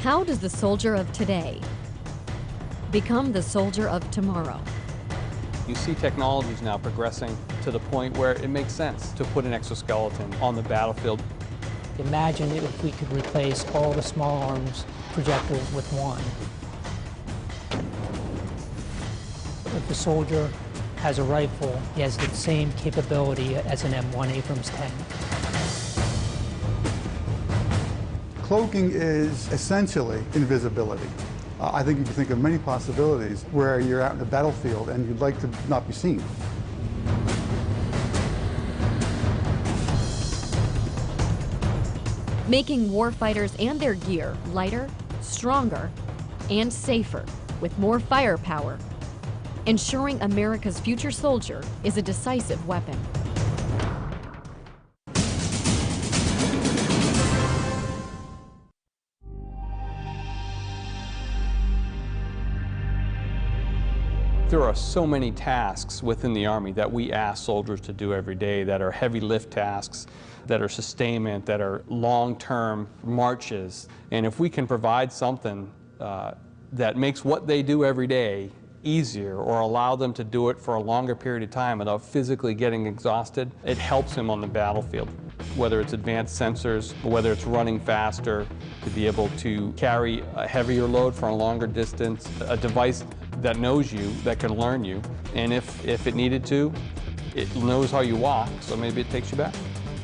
How does the soldier of today become the soldier of tomorrow? You see technologies now progressing to the point where it makes sense to put an exoskeleton on the battlefield. Imagine if we could replace all the small arms projectiles with one. If the soldier has a rifle, he has the same capability as an M1 Abrams tank. Cloaking is essentially invisibility. I think you can think of many possibilities where you're out in the battlefield and you'd like to not be seen. Making warfighters and their gear lighter, stronger, and safer with more firepower. Ensuring America's future soldier is a decisive weapon. There are so many tasks within the Army that we ask soldiers to do every day that are heavy lift tasks, that are sustainment, that are long-term marches. And if we can provide something that makes what they do every day easier or allow them to do it for a longer period of time without physically getting exhausted, it helps them on the battlefield. Whether it's advanced sensors, whether it's running faster, to be able to carry a heavier load for a longer distance, a device that knows you, that can learn you, and if it needed to, it knows how you walk, so maybe it takes you back.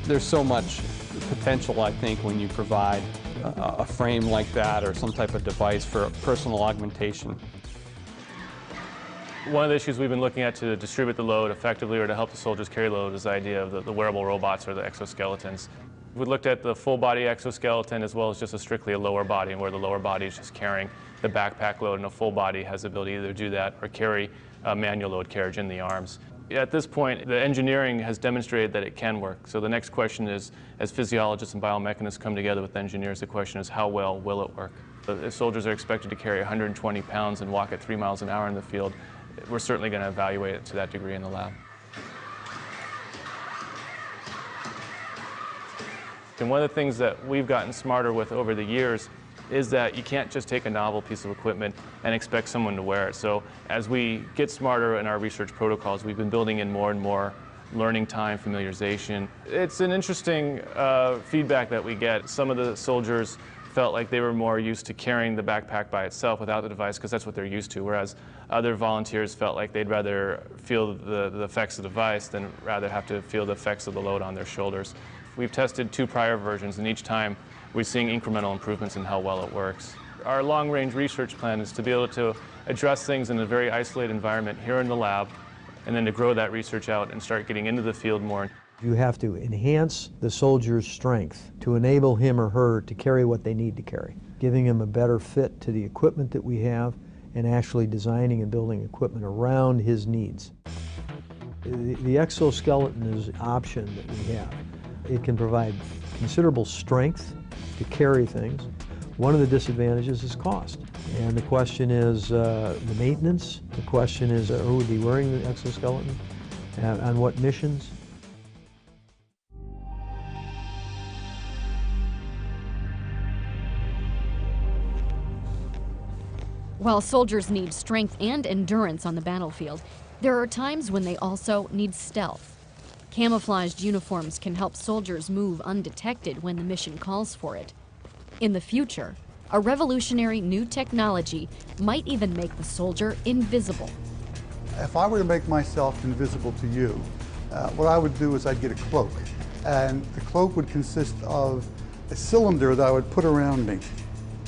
There's so much potential, I think, when you provide a frame like that or some type of device for personal augmentation. One of the issues we've been looking at to distribute the load effectively or to help the soldiers carry load is the idea of the wearable robots or the exoskeletons. We looked at the full body exoskeleton as well as just strictly a lower body, and where the lower body is just carrying the backpack load, and a full body has the ability to either do that or carry a manual load carriage in the arms. At this point, the engineering has demonstrated that it can work. So the next question is, as physiologists and biomechanists come together with engineers, the question is how well will it work? If soldiers are expected to carry 120 pounds and walk at 3 miles an hour in the field, we're certainly going to evaluate it to that degree in the lab. And one of the things that we've gotten smarter with over the years is that you can't just take a novel piece of equipment and expect someone to wear it. So as we get smarter in our research protocols, we've been building in more and more learning time, familiarization. It's an interesting feedback that we get. Some of the soldiers felt like they were more used to carrying the backpack by itself without the device because that's what they're used to, whereas other volunteers felt like they'd rather feel the effects of the device than rather have to feel the effects of the load on their shoulders. We've tested 2 prior versions, and each time we're seeing incremental improvements in how well it works. Our long-range research plan is to be able to address things in a very isolated environment here in the lab, and then to grow that research out and start getting into the field more. You have to enhance the soldier's strength to enable him or her to carry what they need to carry, giving him a better fit to the equipment that we have and actually designing and building equipment around his needs. The exoskeleton is an option that we have. It can provide considerable strength to carry things. One of the disadvantages is cost. And the question is the maintenance. The question is who would be wearing the exoskeleton, on what missions. While soldiers need strength and endurance on the battlefield, there are times when they also need stealth. Camouflaged uniforms can help soldiers move undetected when the mission calls for it. In the future, a revolutionary new technology might even make the soldier invisible. If I were to make myself invisible to you, what I would do is I'd get a cloak. And the cloak would consist of a cylinder that I would put around me.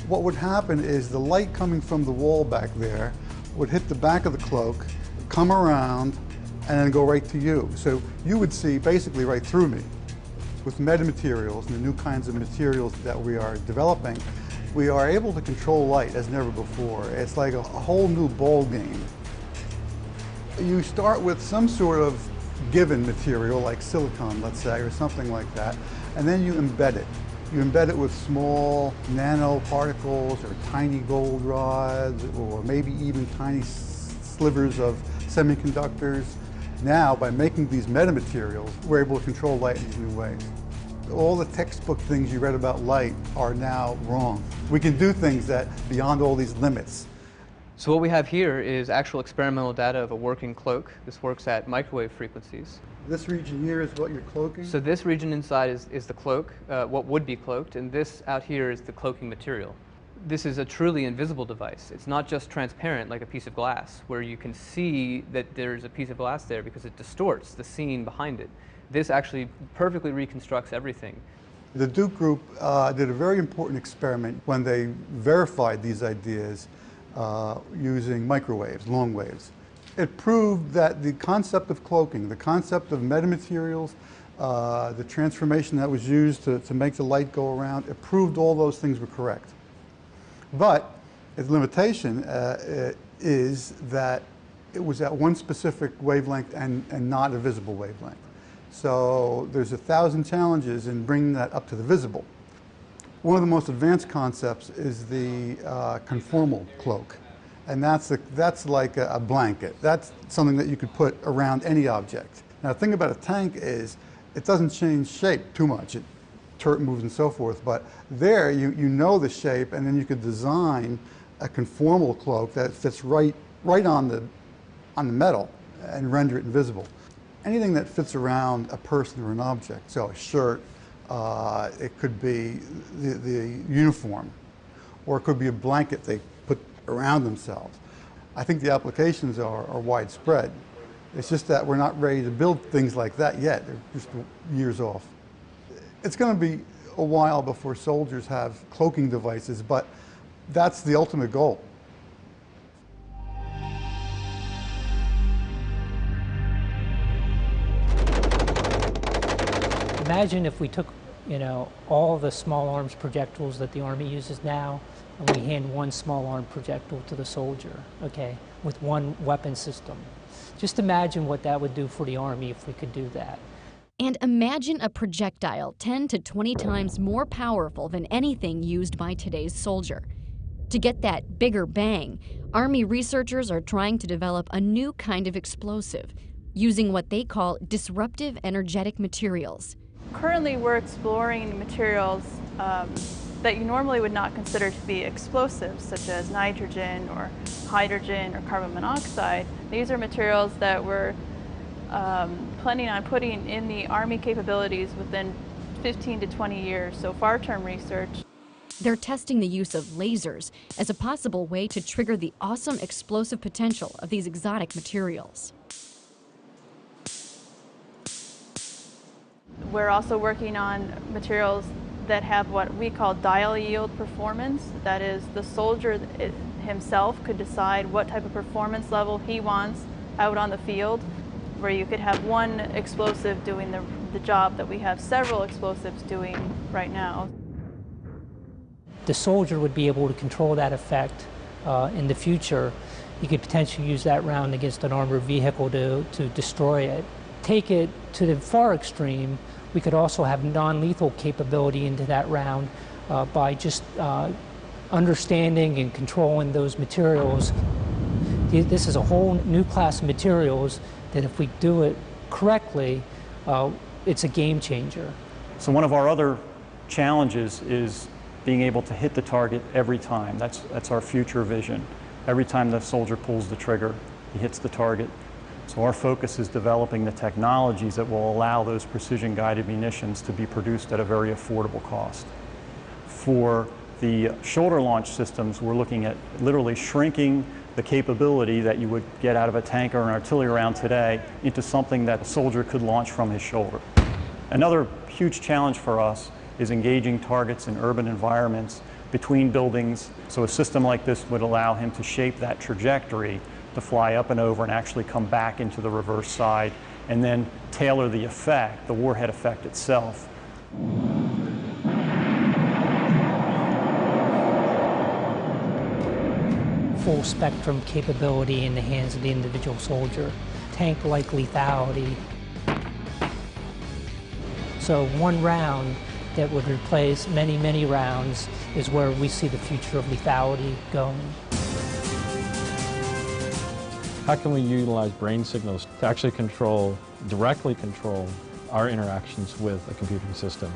What would happen is the light coming from the wall back there would hit the back of the cloak, come around, and then go right to you. So you would see basically right through me. With metamaterials and the new kinds of materials that we are developing, we are able to control light as never before. It's like a whole new ball game. You start with some sort of given material like silicon, let's say, or something like that, and then you embed it. You embed it with small nanoparticles or tiny gold rods or maybe even tiny slivers of semiconductors. Now, by making these metamaterials, we're able to control light in these new ways. All the textbook things you read about light are now wrong. We can do things that beyond all these limits. So what we have here is actual experimental data of a working cloak. This works at microwave frequencies. This region here is what you're cloaking? So this region inside is the cloak, what would be cloaked, and this out here is the cloaking material. This is a truly invisible device. It's not just transparent like a piece of glass, where you can see that there's a piece of glass there because it distorts the scene behind it. This actually perfectly reconstructs everything. The Duke group did a very important experiment when they verified these ideas using microwaves, long waves. It proved that the concept of cloaking, the concept of metamaterials, the transformation that was used to make the light go around, it proved all those things were correct. But its limitation is that it was at one specific wavelength and not a visible wavelength. So there's 1,000 challenges in bringing that up to the visible. One of the most advanced concepts is the conformal cloak. And that's like a blanket. That's something that you could put around any object. Now the thing about a tank is it doesn't change shape too much. It moves and so forth, but there you know the shape, and then you could design a conformal cloak that fits right on the metal and render it invisible. Anything that fits around a person or an object, so a shirt, it could be the uniform, or it could be a blanket they put around themselves. I think the applications are widespread. It's just that we're not ready to build things like that yet. They're just years off. It's going to be a while before soldiers have cloaking devices, but that's the ultimate goal. Imagine if we took, all the small arms projectiles that the Army uses now, and we hand one small arm projectile to the soldier, okay, with one weapon system. Just imagine what that would do for the Army if we could do that. And imagine a projectile 10 to 20 times more powerful than anything used by today's soldier. To get that bigger bang, Army researchers are trying to develop a new kind of explosive, using what they call disruptive energetic materials. Currently, we're exploring materials that you normally would not consider to be explosives, such as nitrogen or hydrogen or carbon monoxide. These are materials that we're planning on putting in the Army capabilities within 15 to 20 years, so far-term research. They're testing the use of lasers as a possible way to trigger the awesome explosive potential of these exotic materials. We're also working on materials that have what we call dial yield performance. That is, the soldier himself could decide what type of performance level he wants out on the field, where you could have one explosive doing the job that we have several explosives doing right now. The soldier would be able to control that effect in the future. He could potentially use that round against an armored vehicle to destroy it. Take it to the far extreme, we could also have non-lethal capability into that round by just understanding and controlling those materials. This is a whole new class of materials that if we do it correctly, it's a game changer. So one of our other challenges is being able to hit the target every time. That's our future vision. Every time the soldier pulls the trigger, he hits the target. So our focus is developing the technologies that will allow those precision-guided munitions to be produced at a very affordable cost. For the shoulder launch systems, we're looking at literally shrinking the capability that you would get out of a tank or an artillery round today into something that a soldier could launch from his shoulder. Another huge challenge for us is engaging targets in urban environments between buildings. So a system like this would allow him to shape that trajectory to fly up and over and actually come back into the reverse side and then tailor the effect, the warhead effect itself. Full spectrum capability in the hands of the individual soldier. Tank-like lethality. So one round that would replace many, many rounds is where we see the future of lethality going. How can we utilize brain signals to actually directly control our interactions with a computing system.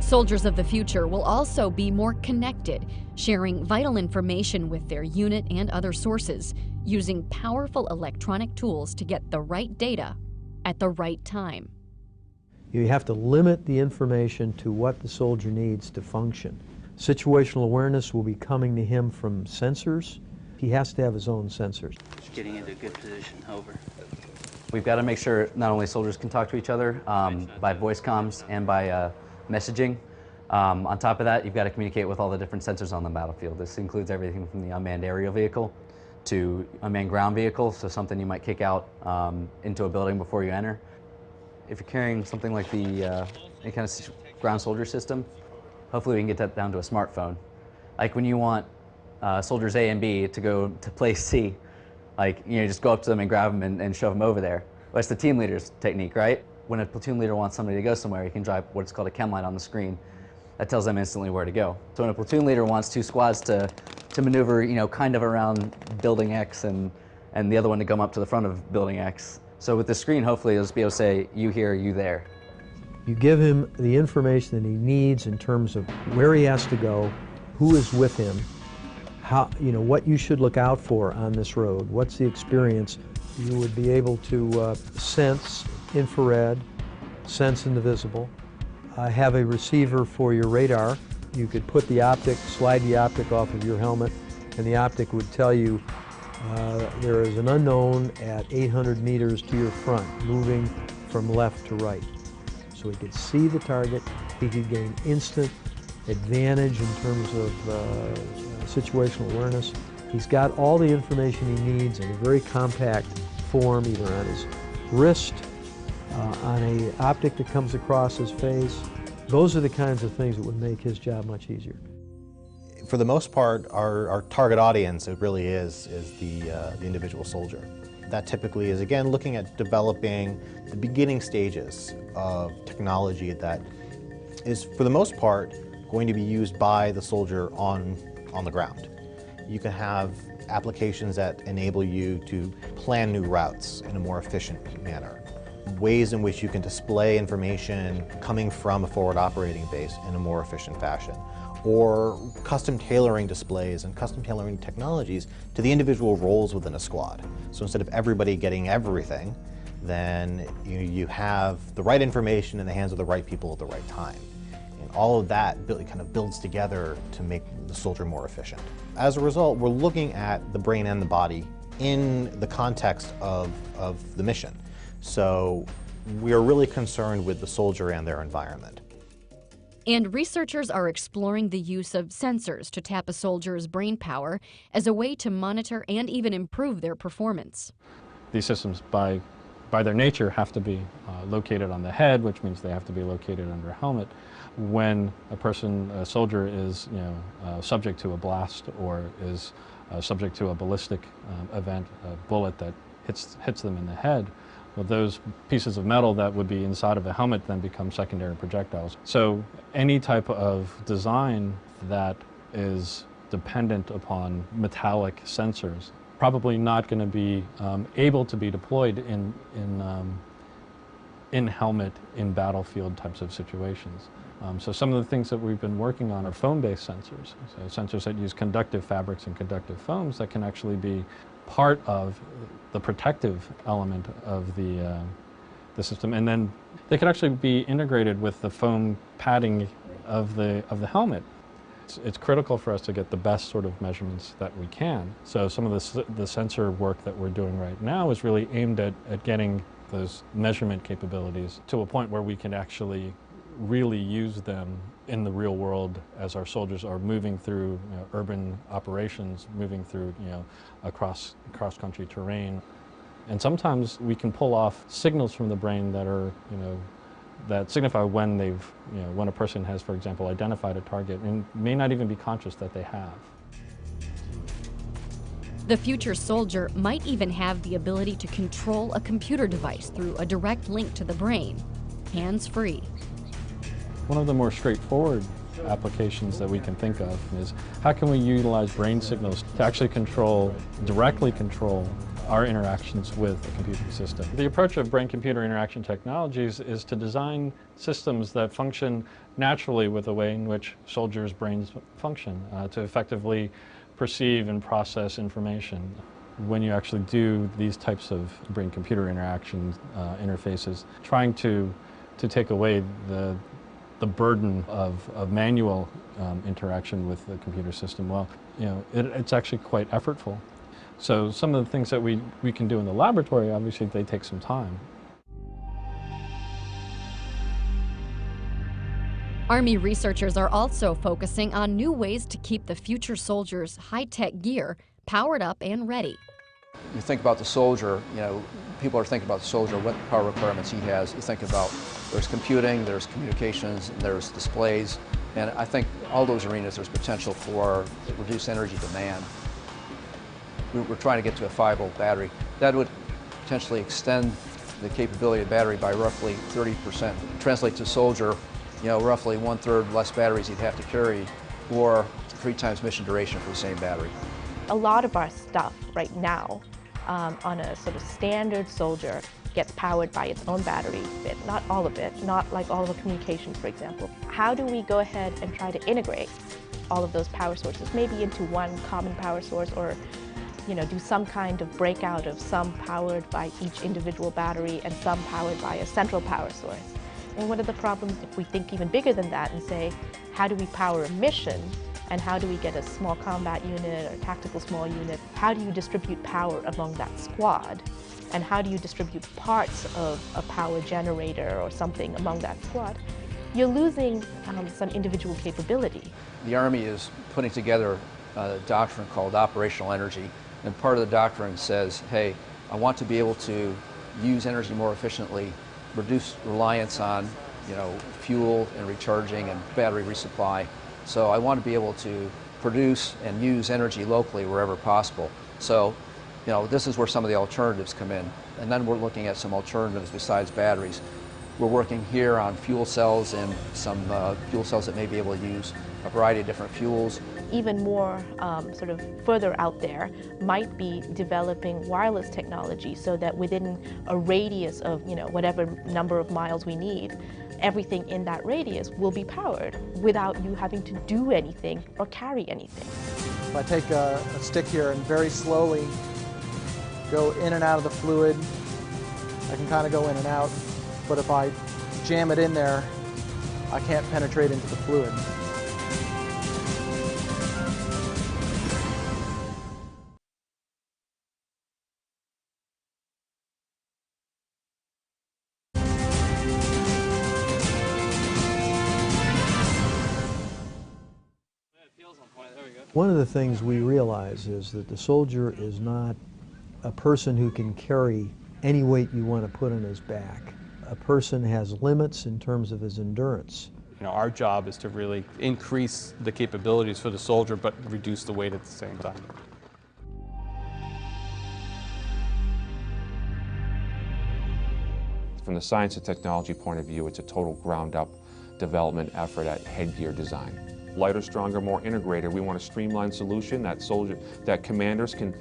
Soldiers of the future will also be more connected, sharing vital information with their unit and other sources, using powerful electronic tools to get the right data at the right time. You have to limit the information to what the soldier needs to function. Situational awareness will be coming to him from sensors. He has to have his own sensors. Just getting into a good position, over. We've got to make sure not only soldiers can talk to each other by voice comms and by messaging. On top of that, you've got to communicate with all the different sensors on the battlefield. This includes everything from the unmanned aerial vehicle to unmanned ground vehicle, so something you might kick out into a building before you enter. If you're carrying something like the any kind of ground soldier system, hopefully we can get that down to a smartphone. Like when you want soldiers A and B to go to place C, like, you know, just go up to them and grab them and shove them over there. Well, that's the team leader's technique, right? When a platoon leader wants somebody to go somewhere, he can drive what's called a chem light on the screen. That tells them instantly where to go. So when a platoon leader wants two squads to maneuver, you know, kind of around building X and the other one to come up to the front of building X. So with the screen, hopefully it'll just be able to say, you here, you there. You give him the information that he needs in terms of where he has to go, who is with him, how, you know, what you should look out for on this road, what's the experience. You would be able to sense infrared, sense in the visible. Have a receiver for your radar. You could put the optic, slide the optic off of your helmet, and the optic would tell you there is an unknown at 800 meters to your front, moving from left to right. So he could see the target, he could gain instant advantage in terms of situational awareness. He's got all the information he needs in a very compact form, either on his wrist, on an optic that comes across his face. Those are the kinds of things that would make his job much easier. For the most part, our target audience, it really is the individual soldier. That typically is, again, looking at developing the beginning stages of technology that is, for the most part, going to be used by the soldier on the ground. You can have applications that enable you to plan new routes in a more efficient manner. Ways in which you can display information coming from a forward operating base in a more efficient fashion. Or custom tailoring displays and custom tailoring technologies to the individual roles within a squad. So instead of everybody getting everything, then you have the right information in the hands of the right people at the right time. And all of that kind of builds together to make the soldier more efficient. As a result, we're looking at the brain and the body in the context of the mission. So we are really concerned with the soldier and their environment. And researchers are exploring the use of sensors to tap a soldier's brain power as a way to monitor and even improve their performance. These systems, by their nature, have to be located on the head, which means they have to be located under a helmet. When a soldier is subject to a blast or is subject to a ballistic event, a bullet that hits them in the head, well, those pieces of metal that would be inside of a helmet then become secondary projectiles. So any type of design that is dependent upon metallic sensors probably not going to be able to be deployed in helmet, in battlefield types of situations. So some of the things that we've been working on are foam-based sensors. So sensors that use conductive fabrics and conductive foams that can actually be part of the protective element of the system, and then they can actually be integrated with the foam padding of the helmet. It's critical for us to get the best sort of measurements that we can. So some of the sensor work that we're doing right now is really aimed at getting those measurement capabilities to a point where we can actually really use them in the real world as our soldiers are moving through urban operations, moving through cross-country terrain. And sometimes we can pull off signals from the brain that are that signify when when a person has, for example, identified a target and may not even be conscious that they have. The future soldier might even have the ability to control a computer device through a direct link to the brain, hands-free. One of the more straightforward applications that we can think of is how can we utilize brain signals to actually directly control our interactions with the computing system. The approach of brain-computer interaction technologies is to design systems that function naturally with the way in which soldiers' brains function, to effectively perceive and process information. When you actually do these types of brain-computer interaction interfaces, trying to take away the burden of manual interaction with the computer system, well, it's actually quite effortful. So some of the things that we can do in the laboratory, obviously, they take some time. Army researchers are also focusing on new ways to keep the future soldiers' high-tech gear powered up and ready. You think about the soldier, people are thinking about the soldier, what power requirements he has. You think about there's computing, there's communications, there's displays, and I think all those arenas there's potential for reduced energy demand. We're trying to get to a 5-volt battery. That would potentially extend the capability of the battery by roughly 30%. Translate to soldier, roughly 1/3 less batteries he'd have to carry, or 3 times mission duration for the same battery. A lot of our stuff right now on a sort of standard soldier gets powered by its own battery, but not all of it, not like all of the communications, for example. How do we go ahead and try to integrate all of those power sources, maybe into one common power source, or do some kind of breakout of some powered by each individual battery and some powered by a central power source? And what are the problems if we think even bigger than that and say, how do we power a mission? And how do we get a small combat unit or tactical small unit? How do you distribute power among that squad? And how do you distribute parts of a power generator or something among that squad? You're losing some individual capability. The Army is putting together a doctrine called operational energy. And part of the doctrine says, hey, I want to be able to use energy more efficiently, reduce reliance on fuel and recharging and battery resupply. So I want to be able to produce and use energy locally wherever possible. So this is where some of the alternatives come in. And then we're looking at some alternatives besides batteries. We're working here on fuel cells and some fuel cells that may be able to use a variety of different fuels. Even more sort of further out there might be developing wireless technology so that within a radius of whatever number of miles we need, everything in that radius will be powered without you having to do anything or carry anything. If I take a stick here and very slowly go in and out of the fluid, I can kind of go in and out, but if I jam it in there, I can't penetrate into the fluid. One of the things we realize is that the soldier is not a person who can carry any weight you want to put on his back. A person has limits in terms of his endurance. Our job is to really increase the capabilities for the soldier, but reduce the weight at the same time. From the science and technology point of view, it's a total ground-up development effort at headgear design. Lighter, stronger, more integrated. We want a streamlined solution that commanders can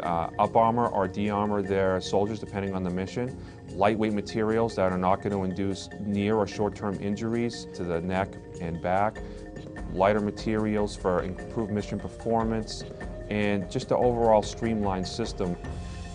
up armor or de-armor their soldiers depending on the mission. Lightweight materials that are not going to induce near or short-term injuries to the neck and back. Lighter materials for improved mission performance, and just an overall streamlined system.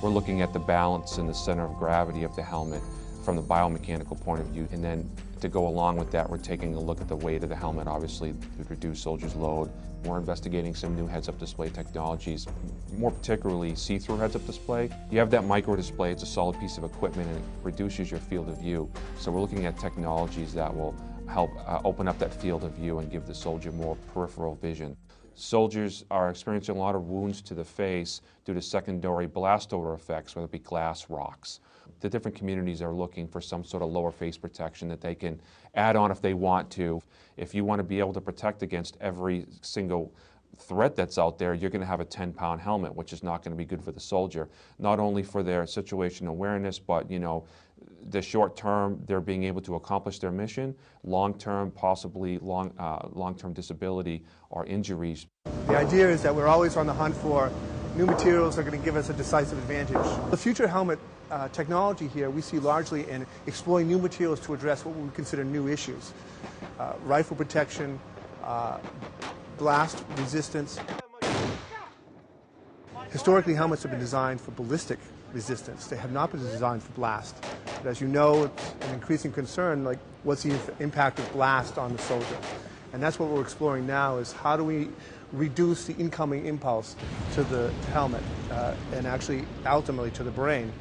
We're looking at the balance and the center of gravity of the helmet from the biomechanical point of view, and then To go along with that, we're taking a look at the weight of the helmet, obviously, to reduce soldiers' load. We're investigating some new heads-up display technologies, more particularly see-through heads-up display. You have that micro display, it's a solid piece of equipment, and it reduces your field of view. So we're looking at technologies that will help open up that field of view and give the soldier more peripheral vision. Soldiers are experiencing a lot of wounds to the face due to secondary blast over effects, whether it be glass, rocks. The different communities are looking for some sort of lower face protection that they can add on if they want to. If you want to be able to protect against every single threat that's out there, you're going to have a 10-pound helmet, which is not going to be good for the soldier. Not only for their situational awareness, but the short term, they're being able to accomplish their mission. Long term, possibly long-term disability or injuries. The idea is that we're always on the hunt for new materials that are going to give us a decisive advantage. The future helmet technology here we see largely in exploring new materials to address what we would consider new issues. Rifle protection, blast resistance. Historically, helmets have been designed for ballistic resistance. They have not been designed for blast. But as you know, it's an increasing concern, like what's the impact of blast on the soldier? And that's what we're exploring now, is how do we reduce the incoming impulse to the helmet and actually ultimately to the brain.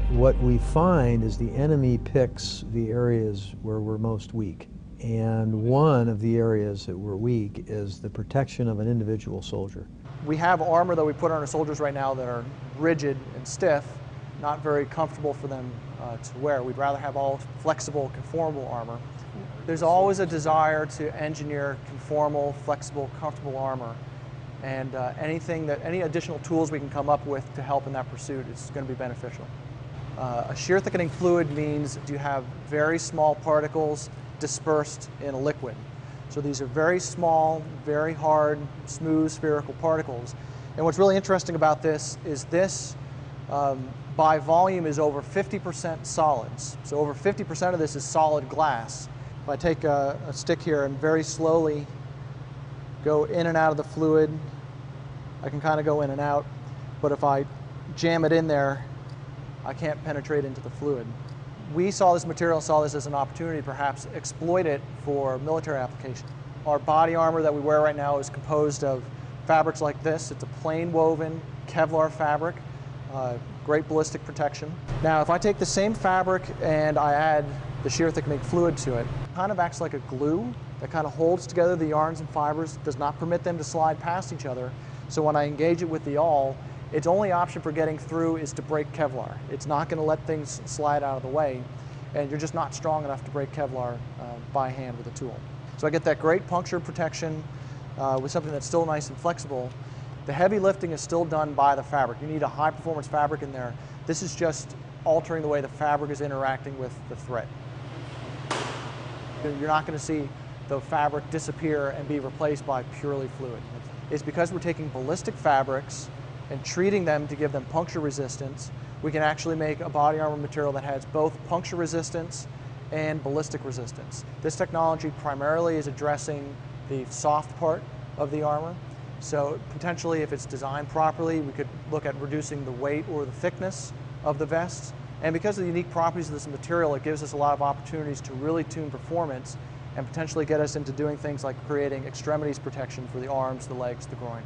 What we find is the enemy picks the areas where we're most weak. And one of the areas that we're weak is the protection of an individual soldier. We have armor that we put on our soldiers right now that are rigid and stiff, not very comfortable for them to wear. We'd rather have all flexible, conformable armor. There's always a desire to engineer conformal, flexible, comfortable armor. And any additional tools we can come up with to help in that pursuit is going to be beneficial. A shear thickening fluid means you have very small particles dispersed in a liquid. So these are very small, very hard, smooth, spherical particles. And what's really interesting about this is this, by volume, is over 50% solids. So over 50% of this is solid glass. If I take a stick here and very slowly go in and out of the fluid, I can kind of go in and out. But if I jam it in there, I can't penetrate into the fluid. We saw this material, saw this as an opportunity to perhaps exploit it for military application. Our body armor that we wear right now is composed of fabrics like this. It's a plain woven Kevlar fabric, great ballistic protection. Now if I take the same fabric and I add the shear thickening fluid to it, it kind of acts like a glue that kind of holds together the yarns and fibers, does not permit them to slide past each other. So when I engage it with the awl, its only option for getting through is to break Kevlar. It's not going to let things slide out of the way, and you're just not strong enough to break Kevlar by hand with a tool. So I get that great puncture protection with something that's still nice and flexible. The heavy lifting is still done by the fabric. You need a high performance fabric in there. This is just altering the way the fabric is interacting with the thread. You're not going to see the fabric disappear and be replaced by purely fluid. It's because we're taking ballistic fabrics and treating them to give them puncture resistance. We can actually make a body armor material that has both puncture resistance and ballistic resistance. This technology primarily is addressing the soft part of the armor. So potentially, if it's designed properly, we could look at reducing the weight or the thickness of the vest. And because of the unique properties of this material, it gives us a lot of opportunities to really tune performance and potentially get us into doing things like creating extremities protection for the arms, the legs, the groin.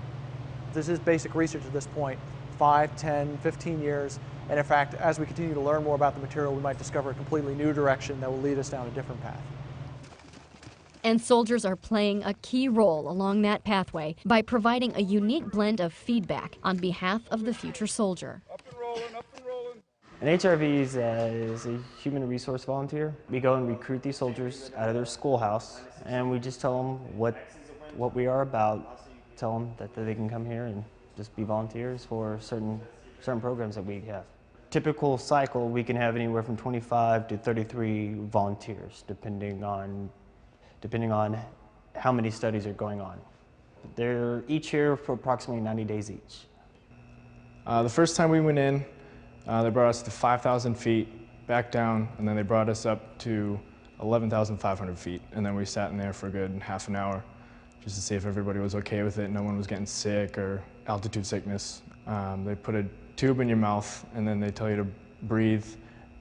This is basic research at this point, 5, 10, 15 years. And in fact, as we continue to learn more about the material, we might discover a completely new direction that will lead us down a different path. And soldiers are playing a key role along that pathway by providing a unique blend of feedback on behalf of the future soldier. An HRV is a human resource volunteer. We go and recruit these soldiers out of their schoolhouse, and we just tell them what we are about, tell them that they can come here and just be volunteers for certain programs that we have. Typical cycle, we can have anywhere from 25 to 33 volunteers, depending on how many studies are going on. They're each here for approximately 90 days each. The first time we went in, they brought us to 5,000 feet, back down, and then they brought us up to 11,500 feet. And then we sat in there for a good half an hour just to see if everybody was okay with it, no one was getting sick or altitude sickness. They put a tube in your mouth, and then they tell you to breathe,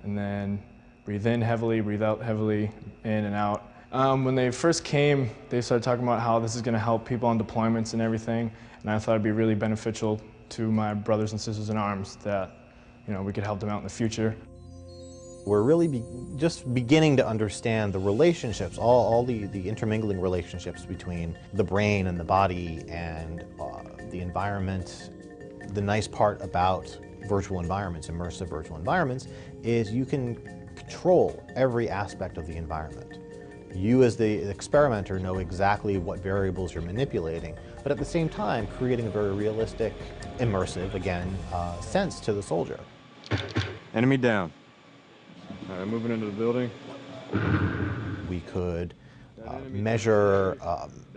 and then breathe in heavily, breathe out heavily, in and out. When they first came, they started talking about how this is going to help people on deployments and everything, and I thought it'd be really beneficial to my brothers and sisters in arms that, we could help them out in the future. We're really just beginning to understand the relationships, all the intermingling relationships between the brain and the body and the environment. The nice part about virtual environments, immersive virtual environments, is you can control every aspect of the environment. You as the experimenter know exactly what variables you're manipulating, but at the same time creating a very realistic, immersive, again, sense to the soldier. Enemy down. All right, moving into the building. We could measure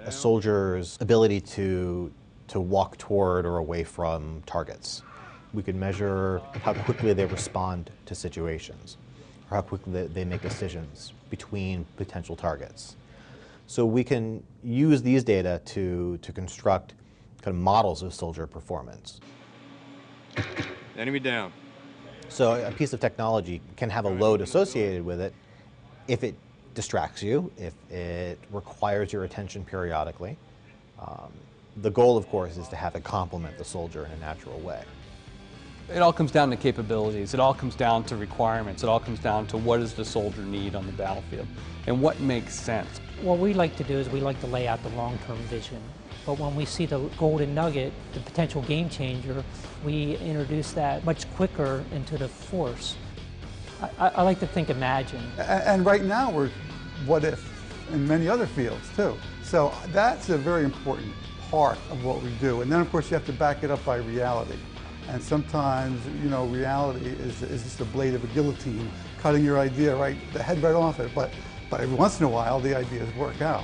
a soldier's ability to walk toward or away from targets. We could measure how quickly they respond to situations, or how quickly they make decisions between potential targets. So we can use these data to construct kind of models of soldier performance. Enemy down. So a piece of technology can have a load associated with it if it distracts you, if it requires your attention periodically. The goal, of course, is to have it complement the soldier in a natural way. It all comes down to capabilities. It all comes down to requirements. It all comes down to what does the soldier need on the battlefield and what makes sense. What we like to do is we like to lay out the long-term vision. But when we see the golden nugget, the potential game changer, we introduce that much quicker into the force. I like to think imagine. And right now we're what if in many other fields too. So that's a very important part of what we do. And then of course you have to back it up by reality. And sometimes, reality is just a blade of a guillotine, cutting your idea the head right off it. But every once in a while, the ideas work out.